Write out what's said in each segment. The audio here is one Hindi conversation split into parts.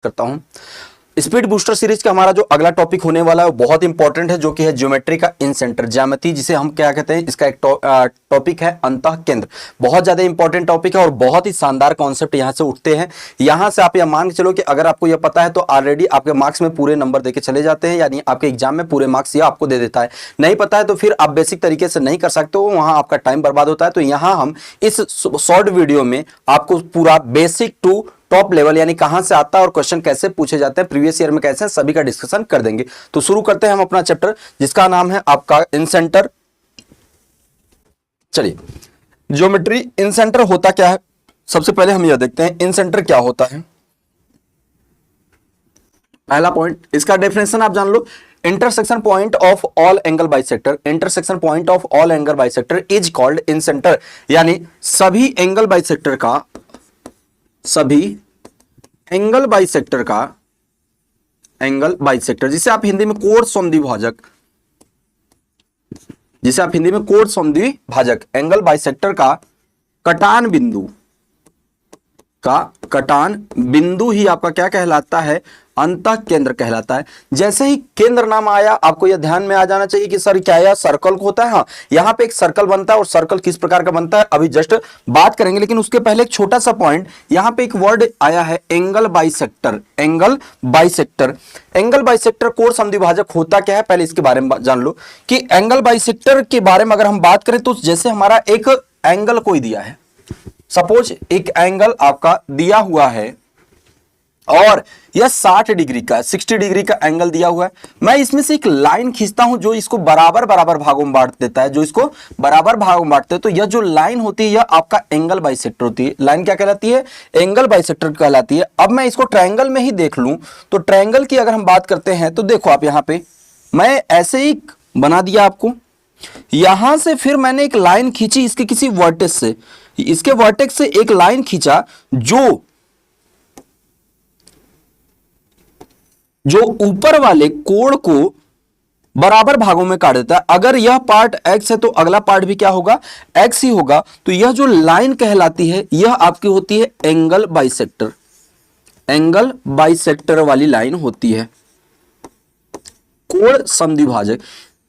करता हूं। स्पीड बूस्टर सीरीज का हमारा जो अगला टॉपिक होने वाला है वो बहुत इंपॉर्टेंट है, जो कि है ज्योमेट्री का इन सेंटर, ज्यामिति जिसे हम क्या कहते हैं। इसका एक टॉपिक है अंतः केंद्र। बहुत ज्यादा इंपॉर्टेंट टॉपिक है और बहुत ही शानदार कॉन्सेप्ट यहां से उठते हैं। यहां से आप यह मान के चलो कि अगर आपको यह पता है तो ऑलरेडी आपके मार्क्स में पूरे नंबर देके चले जाते हैं, यानी आपके एग्जाम में पूरे मार्क्स यह आपको दे देता है। नहीं पता है तो फिर आप बेसिक तरीके से नहीं कर सकते हो, वहां आपका टाइम बर्बाद होता है। तो यहां हम इस शॉर्ट वीडियो में आपको पूरा बेसिक टू टॉप लेवल यानी कहां से आता है और क्वेश्चन कैसे पूछे जाते हैं, प्रीवियस ईयर में कैसे हैं, सभी का डिस्कशन कर देंगे। तो शुरू करते हैं हम अपना चैप्टर जिसका नाम है आपका इन सेंटर। चलिए, ज्योमेट्री इन सेंटर होता क्या है, सबसे पहले हम यह देखते हैं इन सेंटर क्या होता है। पहला पॉइंट, इसका डेफिनेशन आप जान लो। Intersection point of all angle bisector, intersection point of all angle bisector is called incentre, यानी सभी एंगल बाइसेक्टर का, सभी एंगल बाइसेक्टर का, एंगल बाइसेक्टर जिसे आप हिंदी में कोण समद्विभाजक, जिसे आप हिंदी में कोण समद्विभाजक, एंगल बाइसेक्टर का कटान बिंदु, का कटान बिंदु ही आपका क्या कहलाता है, अंतः केंद्र कहलाता है। जैसे ही केंद्र नाम आया आपको यह ध्यान में आ जाना चाहिए कि सर क्या यह सर्कल होता है। हाँ, यहां पे एक सर्कल बनता है और सर्कल किस प्रकार का बनता है अभी जस्ट बात करेंगे, लेकिन उसके पहले एक छोटा सा पॉइंट, यहां पे एक वर्ड आया है angle bisector, angle bisector. Angle bisector कोण समद्विभाजक होता क्या है, पहले इसके बारे में जान लो कि एंगल बाइसेक्टर के बारे में अगर हम बात करें तो जैसे हमारा एक एंगल कोई दिया है, सपोज एक एंगल आपका दिया हुआ है और यह 60 डिग्री का, 60 डिग्री का एंगल दिया हुआ है। मैं इसमें से एक लाइन खींचता हूं जो इसको बराबर बराबर भागों में बांट देता है, जो इसको बराबर भागों में बांटते हैं। तो यह जो लाइन होती है यह आपका एंगल बाइसेक्टर होती है। लाइन क्या कहलाती है, एंगल बाइसेक्टर कहलाती है। अब मैं इसको ट्रायंगल में ही देख लूं तो ट्रायंगल की अगर हम बात करते हैं तो देखो आप यहां पे मैं ऐसे ही बना दिया आपको, यहां से फिर मैंने एक लाइन खींची इसके किसी वर्टेक्स से, इसके वर्टेक्स से एक लाइन खींचा जो ऊपर वाले कोण को बराबर भागों में काट देता है। अगर यह पार्ट x है तो अगला पार्ट भी क्या होगा, x ही होगा। तो यह जो लाइन कहलाती है यह आपकी होती है एंगल बाइसेक्टर, एंगल बाइसेक्टर वाली लाइन होती है, कोण समद्विभाजक।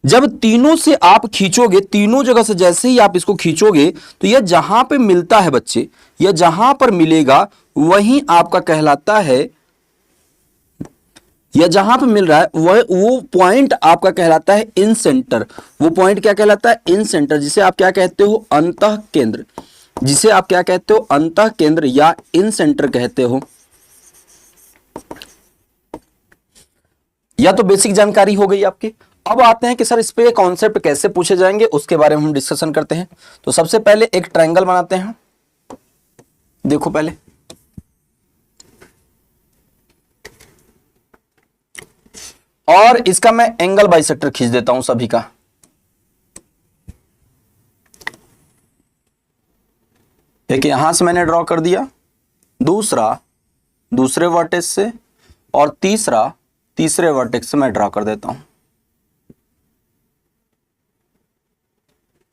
जब तीनों से आप खींचोगे, तीनों जगह से जैसे ही आप इसको खींचोगे तो यह जहां पे मिलता है बच्चे, यह जहां पर मिलेगा वहीं आपका कहलाता है, यह जहां पे मिल रहा है वो पॉइंट आपका कहलाता है इन सेंटर। वो पॉइंट क्या कहलाता है, इन सेंटर, जिसे आप क्या कहते हो, अंतः केंद्र, जिसे आप क्या कहते हो, अंतः केंद्र या इन सेंटर कहते हो। या तो बेसिक जानकारी हो गई आपकी। अब आते हैं कि सर इस पे कॉन्सेप्ट कैसे पूछे जाएंगे, उसके बारे में हम डिस्कशन करते हैं। तो सबसे पहले एक ट्रायंगल बनाते हैं। देखो पहले और इसका मैं एंगल बाइसेक्टर खींच देता हूं सभी का। एक यहां से मैंने ड्रॉ कर दिया, दूसरा दूसरे वर्टेक्स से और तीसरा तीसरे वर्टेक्स से मैं ड्रॉ कर देता हूं।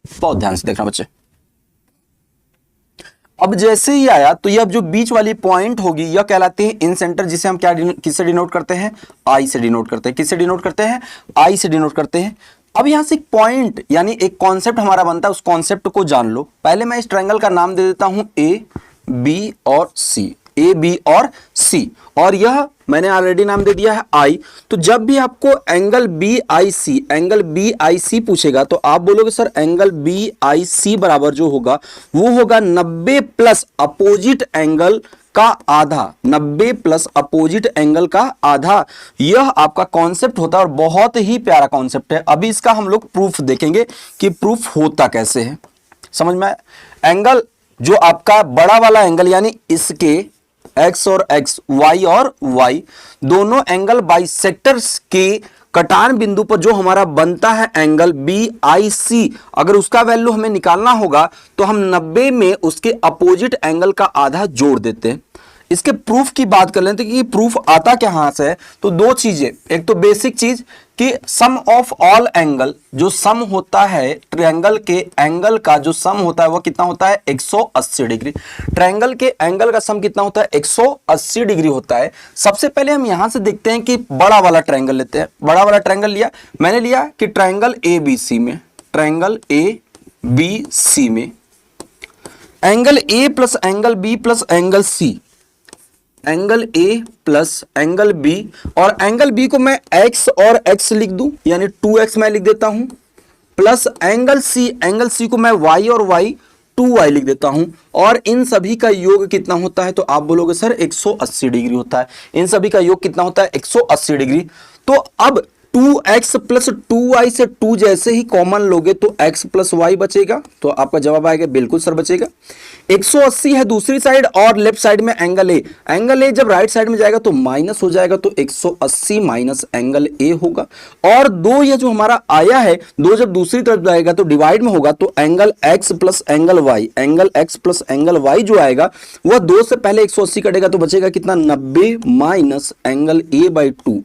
बहुत ध्यान से देखना बच्चे। अब जैसे ही आया तो यह जो बीच वाली पॉइंट होगी यह कहलाती है इन सेंटर, जिसे हम क्या किससे डिनोट करते हैं, आई से डिनोट करते हैं। किससे डिनोट करते हैं, आई से डिनोट करते हैं। अब यहां से एक पॉइंट यानी एक कॉन्सेप्ट हमारा बनता है, उस कॉन्सेप्ट को जान लो। पहले मैं इस ट्रायंगल का नाम दे देता हूं ए बी और सी, ए बी और सी, और यह मैंने ऑलरेडी नाम दे दिया है आई। तो जब भी आपको angle B I C, angle B I C पूछेगा तो आप बोलोगे sir angle B I C बराबर जो होगा वो होगा 90 प्लस अपोजिट एंगल का आधा, 90 प्लस अपोजिट एंगल का आधा। यह आपका कॉन्सेप्ट होता है और बहुत ही प्यारा कॉन्सेप्ट है। अभी इसका हम लोग प्रूफ देखेंगे कि प्रूफ होता कैसे है, समझ में। एंगल जो आपका बड़ा वाला एंगल यानी इसके x और x, y और y, दोनों एंगल बाइसेक्टर्स के कटान बिंदु पर जो हमारा बनता है एंगल BIC, अगर उसका वैल्यू हमें निकालना होगा तो हम 90 में उसके अपोजिट एंगल का आधा जोड़ देते हैं। इसके प्रूफ की बात कर लेते हैं कि प्रूफ आता क्या हां से है। तो दो चीजें, एक तो बेसिक चीज कि सम ऑफ ऑल एंगल, जो सम होता है ट्रायंगल के एंगल का, जो सम होता है वो कितना होता है 180 डिग्री। ट्रायंगल के एंगल का सम कितना होता है 180 डिग्री होता है। सबसे पहले हम यहां से देखते हैं कि बड़ा वाला ट्रायंगल लेते हैं। बड़ा वाला ट्रायंगल लिया, मैंने लिया कि ट्रायंगल ए बी सी में, ट्रायंगल ए बी सी में angle A plus angle B plus angle C, angle A plus angle B, और एंगल बी को मैं x और x लिख दूं, यानी 2x मैं लिख देता हूं, प्लस एंगल सी को मैं y और y 2y लिख देता हूं, और इन सभी का योग कितना होता है, तो आप बोलोगे सर 180 डिग्री होता है। इन सभी का योग कितना होता है 180 डिग्री। तो अब 2x प्लस 2y से 2 जैसे ही कॉमन लोगे तो x प्लस वाई बचेगा, तो आपका जवाब आएगा बिल्कुल सर बचेगा। 180 है दूसरी साइड और लेफ्ट साइड में एंगल ए, एंगल ए जब राइट साइड में जाएगा तो माइनस हो जाएगा, तो 180 माइनस एंगल ए होगा। और 2 ये जो हमारा आया है, 2 जब दूसरी तरफ जाएगा तो डिवाइड में होगा, तो angle x plus angle y, angle x plus angle y जो आएगा वह 2 से पहले 180 कटेगा तो बचेगा कितना 90 minus angle A by 2,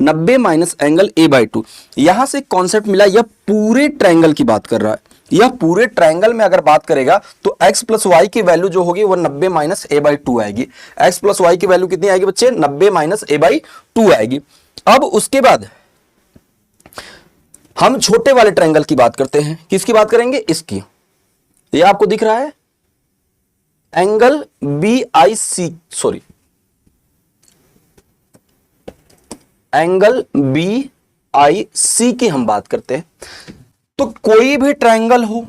90 minus angle A by 2। यहां से कॉन्सेप्ट मिला, यह पूरे ट्रायंगल की बात कर रहा है। यह पूरे ट्रायंगल में अगर बात करेगा तो x प्लस वाई की वैल्यू जो होगी वो 90 माइनस ए बाई 2 आएगी। x प्लस वाई की वैल्यू कितनी आएगी बच्चे 90 माइनस ए बाई 2 आएगी। अब उसके बाद हम छोटे वाले ट्रायंगल की बात करते हैं। किसकी बात करेंगे, इसकी। ये आपको दिख रहा है angle B I C, sorry angle B I C की हम बात करते हैं। तो कोई भी ट्रायंगल हो,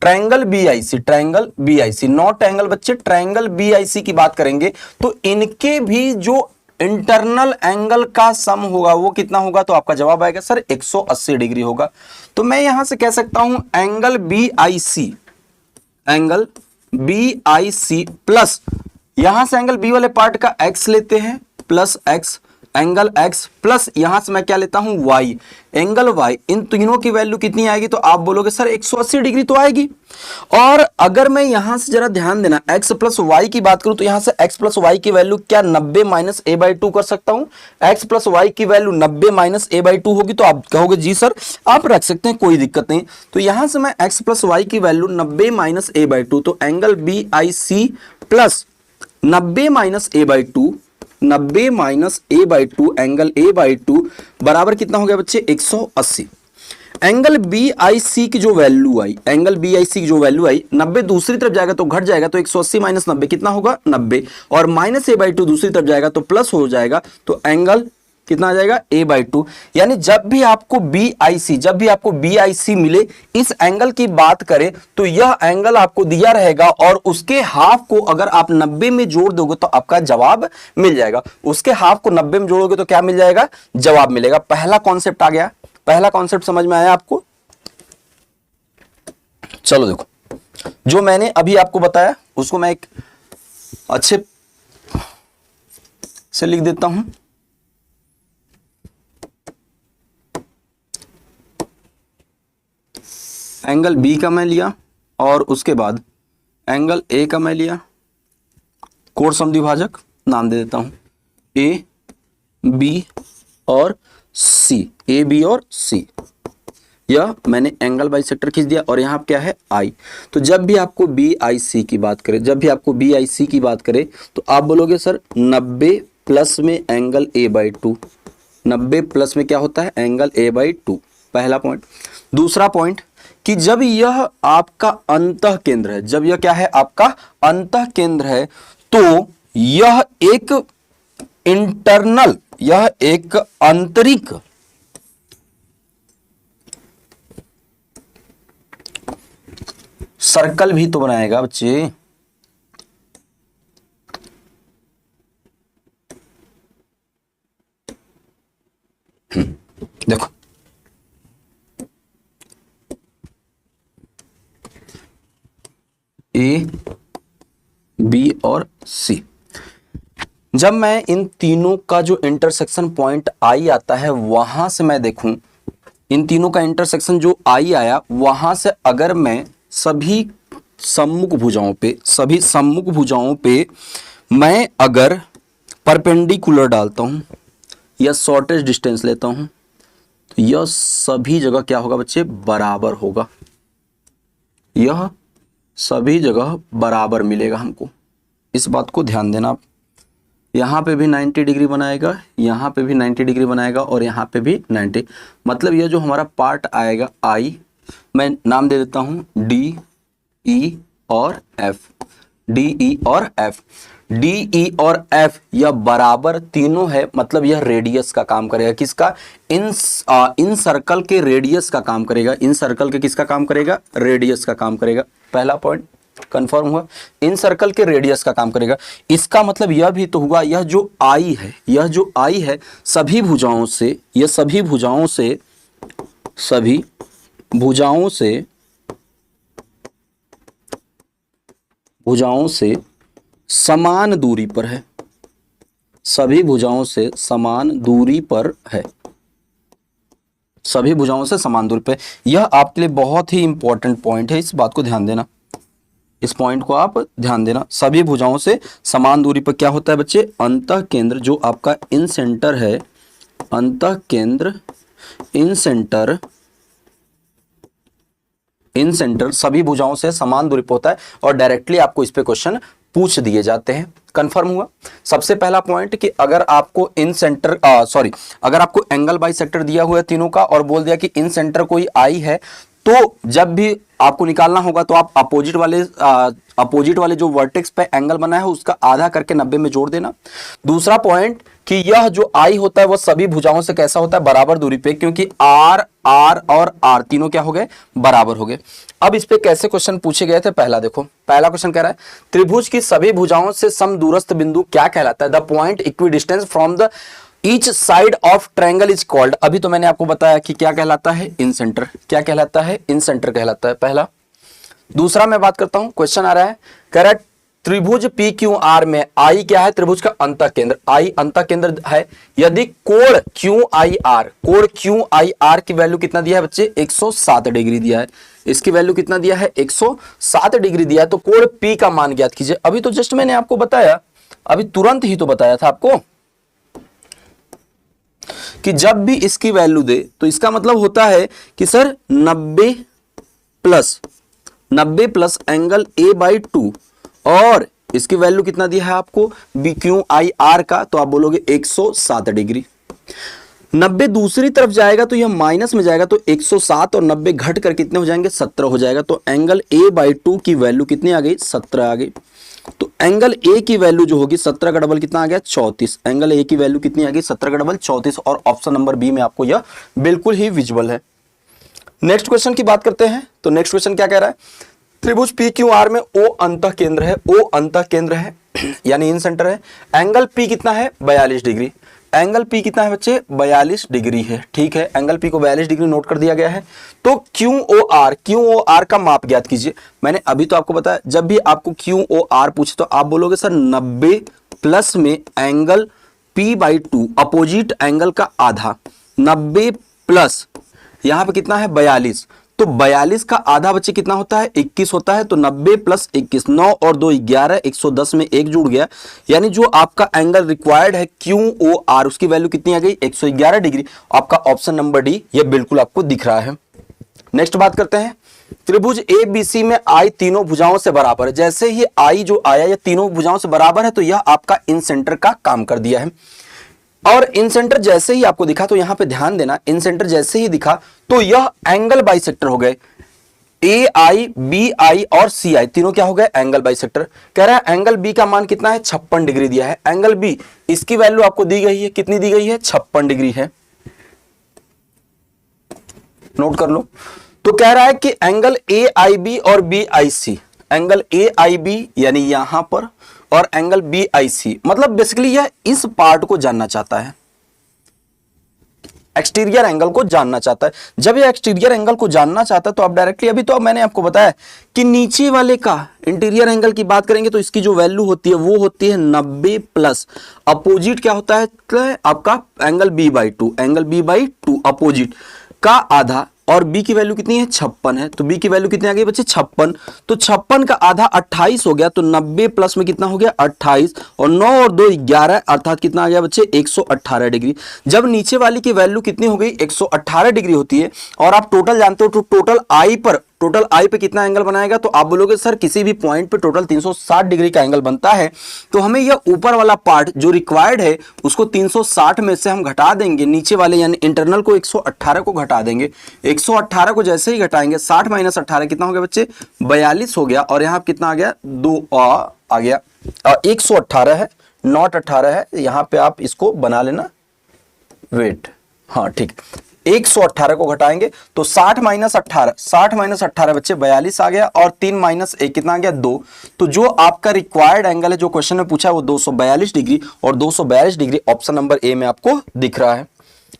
triangle B I C, triangle B I C, not angle बच्चे, ट्रायंगल बी आई सी की बात करेंगे तो इनके भी जो इंटरनल एंगल का सम होगा वो कितना होगा, तो आपका जवाब आएगा सर 180 डिग्री होगा। तो मैं यहां से कह सकता हूं angle B I C, angle B I C plus, यहां से एंगल बी वाले पार्ट का x लेते हैं plus x, angle x plus यहां से मैं क्या लेता हूं y, एंगल y, इन तीनों की वैल्यू कितनी आएगी, तो आप बोलोगे सर 180 डिग्री तो आएगी। और अगर मैं यहां से जरा ध्यान देना x प्लस वाई की बात करूं तो यहां से x प्लस वाई की वैल्यू क्या 90 माइनस ए बाई 2 कर सकता हूं। x प्लस वाई की वैल्यू 90 माइनस ए बाई 2 होगी, तो आप कहोगे जी सर आप रख सकते हैं, कोई दिक्कत नहीं। तो यहां से मैं x प्लस वाई की वैल्यू 90 माइनस ए बाई 2, तो angle B I C plus 90 minus A by 2, 90 minus A by 2, angle A by 2 बराबर कितना हो गया बच्चे 180। एंगल बी आई सी की जो वैल्यू आई, एंगल बी आई सी की जो वैल्यू आई 90 दूसरी तरफ जाएगा तो घट जाएगा, तो 180 माइनस 90 कितना होगा 90, और माइनस ए बाई 2 दूसरी तरफ जाएगा तो प्लस हो जाएगा, तो एंगल कितना आ जाएगा ए बाई 2। यानी जब भी आपको बी आई सी मिले, इस एंगल की बात करें तो यह एंगल आपको दिया रहेगा और उसके हाफ को अगर आप 90 में जोड़ दोगे तो आपका जवाब मिल जाएगा। उसके हाफ को 90 में जोड़ोगे तो क्या मिल जाएगा, जवाब मिलेगा। पहला कॉन्सेप्ट आ गया, पहला कॉन्सेप्ट समझ में आया आपको। चलो देखो, जो मैंने अभी आपको बताया उसको मैं एक अच्छे से लिख देता हूं। एंगल बी का मैं लिया और उसके बाद एंगल ए का मैं लिया, कोण समद्विभाजक नाम दे देता हूं ए बी और सी, ए बी और सी। यह मैंने एंगल बाइसेक्टर खींच दिया और यहां क्या है आई। तो जब भी आपको बी आई सी की बात करें, तो आप बोलोगे सर 90 प्लस में एंगल ए बाई 2, 90 प्लस में क्या होता है एंगल ए बाई 2, पहला पॉइंट। दूसरा पॉइंट कि जब यह आपका अंतः केंद्र है, जब यह क्या है आपका अंतः केंद्र है, तो यह एक इंटरनल, यह एक आंतरिक सर्कल भी तो बनाएगा बच्चे। देखो ए बी और सी, जब मैं इन तीनों का जो इंटरसेक्शन पॉइंट आई आता है वहां से मैं देखूं, इन तीनों का इंटरसेक्शन जो आई आया वहां से अगर मैं सभी सम्मुख भुजाओं पे मैं अगर परपेंडिकुलर डालता हूं, या शॉर्टेस्ट डिस्टेंस लेता हूं तो यह सभी जगह क्या होगा बच्चे, बराबर होगा। यह सभी जगह बराबर मिलेगा हमको, इस बात को ध्यान देना आप। यहाँ पे भी 90 डिग्री बनाएगा, यहाँ पे भी 90 डिग्री बनाएगा और यहाँ पे भी 90, मतलब यह जो हमारा पार्ट आएगा आई, मैं नाम दे देता हूँ डी ई और एफ, डी ई और एफ। डी ई और एफ यह बराबर तीनों है, मतलब यह रेडियस का काम करेगा। किसका? इन सर्कल के रेडियस का काम करेगा। इन सर्कल के किसका काम करेगा? रेडियस का काम करेगा। पहला पॉइंट कंफर्म हुआ, इन सर्कल के रेडियस का काम करेगा। इसका मतलब यह भी तो हुआ, यह जो आई है, यह जो आई है सभी भुजाओं से, यह सभी भुजाओं से, सभी भुजाओं से, भुजाओं से समान दूरी पर है, सभी भुजाओं से समान दूरी पर है, सभी भुजाओं से समान दूरी पर। यह आपके लिए बहुत ही इंपॉर्टेंट पॉइंट है, इस बात को ध्यान देना, इस पॉइंट को आप ध्यान देना। सभी भुजाओं से समान दूरी पर क्या होता है बच्चे? अंतः केंद्र जो आपका इन सेंटर है, अंतः केंद्र, इन सेंटर, इन सेंटर सभी भुजाओं से समान दूरी पर होता है और डायरेक्टली आपको इस पे क्वेश्चन पूछ दिए जाते हैं। कंफर्म हुआ। सबसे पहला पॉइंट कि अगर आपको इन सेंटर अगर आपको एंगल बाइसेक्टर दिया हुआ है तीनों का और बोल दिया कि इन सेंटर कोई आई है, तो जब भी आपको निकालना होगा तो आप अपोजिट वाले जो वर्टेक्स पे एंगल बना है उसका आधा करके 90 में जोड़ देना। दूसरा पॉइंट कि यह जो आई होता है वह सभी भुजाओं से कैसा होता है? बराबर दूरी पे, क्योंकि आर आर और आर तीनों क्या हो गए? बराबर हो गए। अब इस पे कैसे क्वेश्चन पूछे गए थे? पहला देखो, पहला क्वेश्चन कह रहा है त्रिभुज की सभी भुजाओं से समदूरस्थ बिंदु क्या कहलाता है? The point equidistance from the each side of triangle is called. अभी तो मैंने आपको बताया कि क्या कहलाता है? इन सेंटर। क्या कहलाता है? इन सेंटर कहलाता है, पहला। दूसरा मैं बात करता हूं, क्वेश्चन आ रहा है, कह रहा है त्रिभुज पी क्यू आर में आई क्या है? त्रिभुज का अंतः केंद्र, आई अंतः केंद्र है। यदि कोण क्यू आई आर, कोण क्यू आई आर की वैल्यू कितना दिया है बच्चे? 107 डिग्री दिया है। इसकी वैल्यू कितना दिया है? 107 डिग्री दिया है। तो कोण पी का मान ज्ञात कीजिए। अभी तो जस्ट मैंने आपको बताया, अभी तुरंत ही तो बताया था आपको कि जब भी इसकी वैल्यू दे तो इसका मतलब होता है कि सर 90 प्लस एंगल A/2 और इसकी वैल्यू कितना दिया है आपको? बी क्यू आई आर का, तो आप बोलोगे 107 डिग्री। 90 दूसरी तरफ जाएगा तो यह माइनस में जाएगा, तो 107 और 90 घट कर कितने हो जाएंगे? 17 हो जाएगा। तो एंगल A/2 की वैल्यू कितनी आ गई? 17 आ गई। तो एंगल ए की वैल्यू जो होगी 17 का डबल कितना आ गया? 34। एंगल ए की वैल्यू कितनी आ गई? 17 का डबल 34, और ऑप्शन नंबर बी में आपको यह बिल्कुल ही विजिबल है। नेक्स्ट क्वेश्चन की बात करते हैं। तो नेक्स्ट क्वेश्चन क्या कह रहा है? त्रिभुज पी क्यू आर में ओ अंतः केंद्र है, ओ अंतः केंद्र है यानी इन सेंटर है। एंगल पी कितना है? 42 डिग्री। एंगल पी कितना है बच्चे? 42 डिग्री है। ठीक है, एंगल पी को 42 डिग्री नोट कर दिया गया है। तो क्यू ओ आर का माप ज्ञात कीजिए। मैंने अभी तो आपको बताया, जब भी आपको क्यू ओ आर पूछे तो आप बोलोगे सर 90 प्लस में एंगल P/2 अपोजिट एंगल का आधा, 90 प्लस यहां पे कितना है? 42। तो 42 का आधा बच्चे कितना होता है? 21 होता है। तो 90 प्लस 21, 9 और 2 11, 110 में 1 जुड़ गया, यानी जो आपका एंगल रिक्वायर्ड है QOR उसकी वैल्यू कितनी आ गई? 111 डिग्री। आपका ऑप्शन नंबर डी ये बिल्कुल आपको दिख रहा है। नेक्स्ट बात करते हैं, त्रिभुज ABC में आई तीनों भुजाओं से बराबर है। जैसे ही आई जो आया ये तीनों भुजाओं से बराबर है, तो यह आपका इन सेंटर का काम कर दिया है। और इन सेंटर जैसे ही आपको दिखा, तो यहां पे ध्यान देना, इन सेंटर जैसे ही दिखा तो यह एंगल बाइसेक्टर हो गए। AI, BI और CI तीनों क्या हो गए? Angle bisector. कह रहा है एंगल B का मान कितना है? 56 डिग्री दिया है। एंगल B इसकी वैल्यू आपको दी गई है, कितनी दी गई है? 56 डिग्री है। नोट कर लो। तो कह रहा है कि एंगल AIB और BIC, एंगल AIB यानी यहां पर और एंगल BIC, मतलब बेसिकली यह इस पार्ट को जानना चाहता है, एक्सटीरियर एंगल को जानना चाहता है। जब ये एक्सटीरियर एंगल को जानना चाहता है तो आप डायरेक्टली, अभी तो मैंने आपको बताया कि नीचे वाले का इंटीरियर एंगल की बात करेंगे तो इसकी जो वैल्यू होती है वो होती है 90 प्लस अपोजिट क्या होता है? आपका angle B/2, angle B/2 opposite का आधा, और बी की वैल्यू कितनी है 56 है, तो बी की वैल्यू कितनी आ गई बच्चे 56। तो 56 का आधा 28 हो गया, तो 90 प्लस में कितना हो गया 28, और 9 और 2 11, अर्थात कितना आ गया बच्चे 118 डिग्री। जब नीचे वाली की वैल्यू कितनी हो गई 118 डिग्री होती है, और आप टोटल जानते हो, तो टोटल आई पे कितना एंगल बनाएगा, तो आप बोलोगे सर किसी भी पॉइंट पे टोटल 360 डिग्री का एंगल बनता है, तो हमें यह ऊपर वाला पार्ट जो रिक्वायर्ड है उसको 360 में से हम घटा देंगे, नीचे वाले यानी इंटरनल को 118 को घटा देंगे। 118 को जैसे ही घटाएंगे 60 माइनस 18 कितना हो गया बच्चे 42 हो गया, और यहां कितना आ गया 2 आ गया, 118 है नॉट 18 है, यहां पे आप इसको बना लेना वेट, हाँ ठीक। 118 को घटाएंगे तो 60 माइनस 18 बच्चे 42 आ गया, और 3 माइनस 1 कितना आ गया 2। तो जो आपका रिक्वायर्ड एंगल है जो क्वेश्चन में पूछा है वो 242 डिग्री, और 242 डिग्री ऑप्शन नंबर ए में आपको दिख रहा है।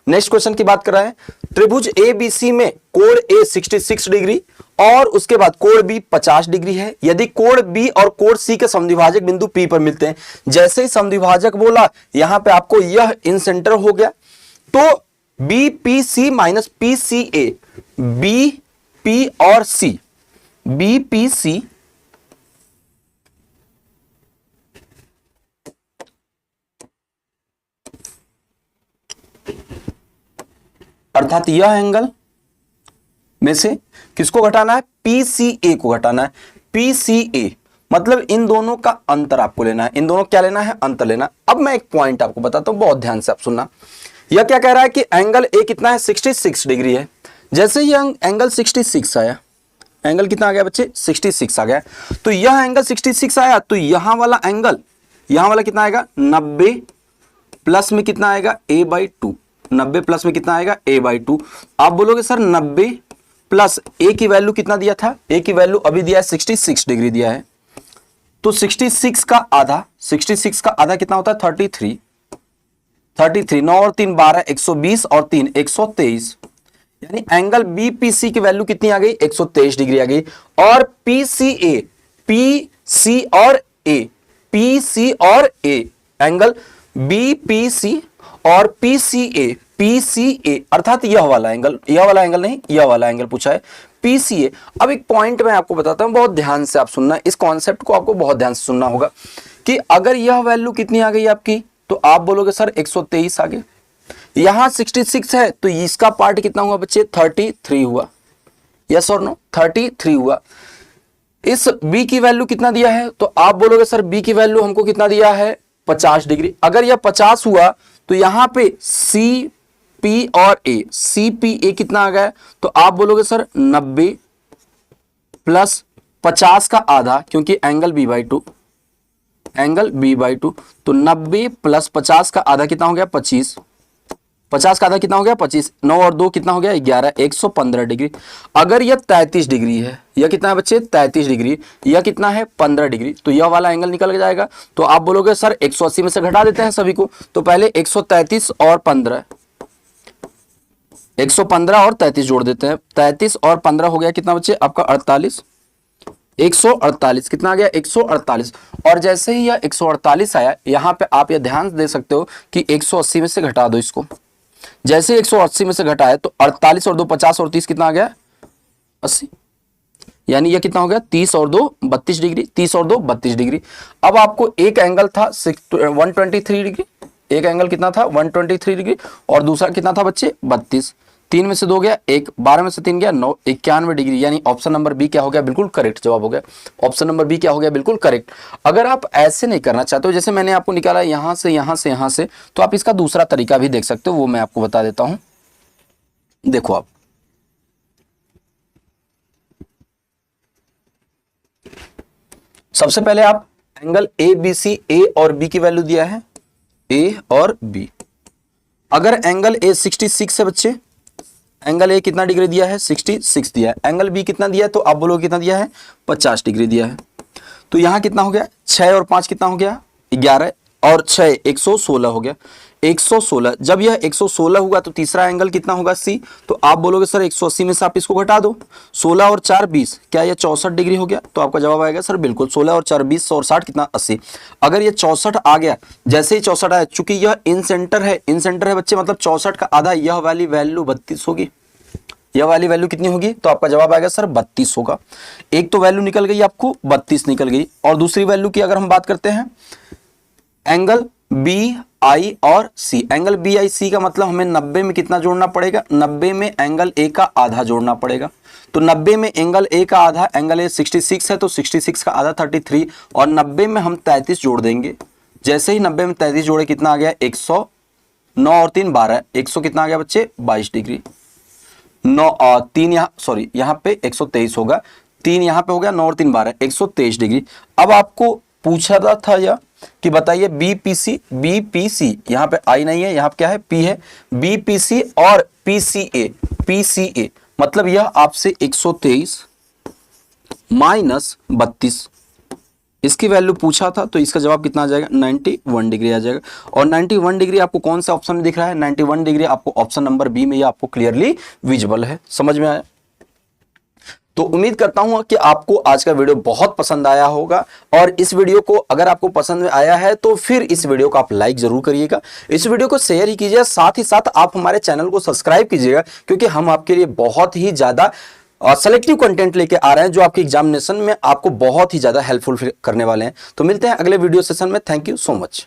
नेक्स्ट क्वेश्चन की बात कर रहे हैं, त्रिभुज ABC में कोण A 66 डिग्री और उसके बाद कोण B 50 डिग्री है। यदि कोण B और कोण C के समद्विभाजक बिंदु P पर मिलते हैं, जैसे ही समद्विभाजक बोला यहां पे आपको यह इन सेंटर हो गया, तो BPC माइनस PCA, BP और C, BPC अर्थात यह एंगल में से किसको घटाना है PCA को घटाना है। PCA मतलब इन दोनों का अंतर आपको लेना है, इन दोनों क्या लेना है अंतर लेना। अब मैं एक पॉइंट आपको बताता हूं, बहुत ध्यान से आप सुनना। यह क्या कह रहा है कि एंगल ए कितना है 66 डिग्री है। जैसे ही एंगल 66 आया, एंगल कितना आ गया बच्चे 66 आ गया, तो यह एंगल 66 आया, तो यहां वाला एंगल यहां वाला कितना आएगा 90 प्लस में कितना आएगा a/2, 90 प्लस में कितना आएगा a/2। आप बोलोगे सर 90 प्लस a की वैल्यू कितना दिया था, a की वैल्यू अभी दिया है 66 डिग्री दिया है, तो 66 का आधा कितना होता है 33, 9 और 3 12, 120 और 3 123, यानी एंगल BPC की वैल्यू कितनी आ गई 123 डिग्री आ गई। और PCA, PC और A एंगल BPC और PCA अर्थात यह वाला एंगल नहीं, यह वाला एंगल पूछा है PCA। अब एक पॉइंट मैं आपको बताता हूं, बहुत ध्यान से आप सुनना, इस कॉन्सेप्ट को आपको बहुत ध्यान से सुनना होगा कि अगर यह वैल्यू कितनी आ गई आपकी, तो आप बोलोगे सर 123 आ गए, यहां 66 है तो इसका पार्ट कितना हुआ बच्चे 33 हुआ, यस और नो 33 हुआ। इस B की वैल्यू कितना दिया है, तो आप बोलोगे सर B की वैल्यू हमको कितना दिया है 50 डिग्री। अगर यह 50 हुआ तो यहां पे CP और A, CPA कितना आ गया, तो आप बोलोगे सर 90 प्लस 50 का आधा, क्योंकि एंगल B/2, तो 90 प्लस 50 का आधा कितना हो गया 25, 50 का आधा कितना हो गया 25, 9 और 2 कितना हो गया 11, 115 डिग्री। अगर यह 33 डिग्री है, यह कितना है बच्चे 33 डिग्री, यह कितना है 15 डिग्री, तो यह वाला एंगल निकल जाएगा। तो आप बोलोगे सर 180 में से घटा देते हैं सभी को, तो पहले 133 और 15, 115 और 33 जोड़ देते हैं, 33 और 15 हो गया कितना बच्चे आपका 48, 148 कितना आ गया 148। और जैसे ही यह 148 आया, यहां पे आप यह ध्यान दे सकते हो कि 180 में से घटा दो इसको। जैसे 180 में से घटाए तो 48 और 2 50 और 30 कितना आ गया 80, यानी यह कितना हो गया 30 और 2 32 डिग्री, 30 और 2 32 डिग्री। अब आपको एक एंगल था 123 डिग्री, एक एंगल कितना था 123 डिग्री, और दूसरा कितना था बच्चे 32, 3 में से 2 गया 1, 12 में से 3 गया 9, 91 डिग्री, यानी ऑप्शन नंबर बी क्या हो गया बिल्कुल करेक्ट जवाब हो गया। ऑप्शन नंबर बी क्या हो गया बिल्कुल करेक्ट। अगर आप ऐसे नहीं करना चाहते हो, जैसे मैंने आपको निकाला यहां से यहां से यहां से, तो आप इसका दूसरा तरीका भी देख सकते हो, वो मैं आपको बता देता हूं। देखो आप सबसे पहले आप एंगल ABC, A और B की वैल्यू दिया है A और B। अगर एंगल A 66 है बच्चे, एंगल A कितना डिग्री दिया है 66 दिया है, एंगल B कितना दिया है, तो आप बोलोगे कितना दिया है 50 डिग्री दिया है। तो यहां कितना हो गया 6 और 5 कितना हो गया 11, और 6 116 हो गया 116। जब यह 116 हुआ तो तीसरा एंगल कितना होगा C, तो आप बोलोगे सर 180 में से आप इसको घटा दो, 16 और 4 20, क्या यह 64 डिग्री हो गया, तो आपका जवाब आएगा सर बिल्कुल 16 और 4 20 और 60 कितना 80। अगर यह 64 आ गया, जैसे ही 64 आया, चूंकि यह इन सेंटर है बच्चे, मतलब 64 का आधा यह वाली वैल्यू 32 होगी, यह वाली वैल्यू कितनी होगी, तो आपका जवाब आएगा सर 32 होगा। एक तो वैल्यू निकल गई आपको 32 निकल गई, और दूसरी वैल्यू की अगर हम बात करते हैं एंगल बी आई और सी, एंगल बी आई सी का मतलब हमें 90 में कितना जोड़ना पड़ेगा, 90 में एंगल ए का आधा जोड़ना पड़ेगा। तो 90 में एंगल ए का आधा, एंगल ए 66 है तो 66 का आधा 33, और 90 में हम 33 जोड़ देंगे। जैसे ही 90 में 33 जोड़े कितना आ गया 109 और 3 12, 100 कितना आ गया बच्चे 22 डिग्री। 9 और 3 यहाँ सॉरी यहाँ पे 123 होगा, 3 यहाँ पे हो गया, 9 और 3 12 123 डिग्री। अब आपको पूछा था यह कि बताइए बीपीसी यहाँ पे आई नहीं है, यहाँ पे क्या है पी है, बीपीसी और पीसीए मतलब यह आपसे 123 माइनस 32 इसकी वैल्यू पूछा था, तो इसका जवाब कितना आ जाएगा 91 डिग्री आ जाएगा। और 91 डिग्री आपको कौन सा ऑप्शन में दिख रहा है, 91 डिग्री आपको ऑप्शन नंबर बी में, ये आपको क्लियरली विजिबल है। समझ में आया? तो उम्मीद करता हूं कि आपको आज का वीडियो बहुत पसंद आया होगा, और इस वीडियो को अगर आपको पसंद आया है तो फिर इस वीडियो को आप लाइक जरूर करिएगा, इस वीडियो को शेयर ही कीजिएगा, साथ ही साथ आप हमारे चैनल को सब्सक्राइब कीजिएगा, क्योंकि हम आपके लिए बहुत ही ज्यादा सेलेक्टिव कंटेंट लेके आ रहे हैं जो आपके एग्जामिनेशन में आपको बहुत ही ज्यादा हेल्पफुल करने वाले हैं। तो मिलते हैं अगले वीडियो सेशन में। Thank you so much.